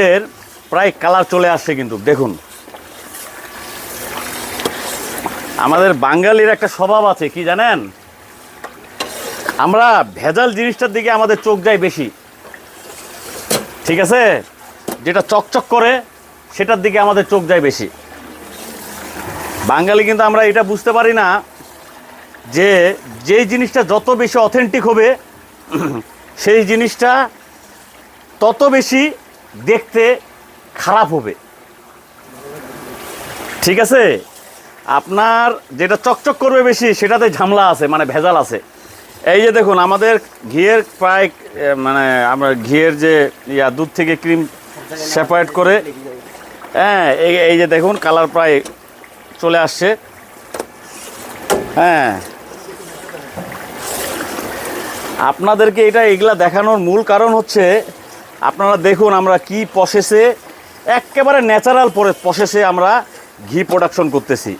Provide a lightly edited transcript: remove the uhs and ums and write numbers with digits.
এর প্রায় কালার চলে আসছে কিন্তু দেখুন আমাদের বাঙালির একটা স্বভাব আছে কি জানেন আমরা ভেজাল জিনিসটার দিকে আমাদের চোখ যায় বেশি ঠিক আছে যেটা চকচক করে সেটার দিকে আমাদের চোখ যায় বেশি বাঙালি কিন্তু আমরা এটা বুঝতে পারি না যে যেই জিনিসটা যত বেশি অথেন্টিক হবে সেই জিনিসটা তত বেশি দেখতে খারাপ হবে ঠিক আছে আপনার যেটা চকচক করবে বেশি সেটাতে ঝামেলা আছে মানে ভেজাল আছে এই যে দেখুন আমাদের ঘিয়ের প্রায় মানে আমরা ঘিয়ের যে দুধ থেকে ক্রিম সেপারেট করে হ্যাঁ এই যে দেখুন কালার প্রায় চলে আসছে হ্যাঁ আপনাদেরকে এগুলা দেখানোর মূল কারণ হচ্ছে আপনারা দেখুন আমরা কি প্রসেসে একেবারে ন্যাচারাল প্রসেসে আমরা ঘি প্রোডাকশন করতেছি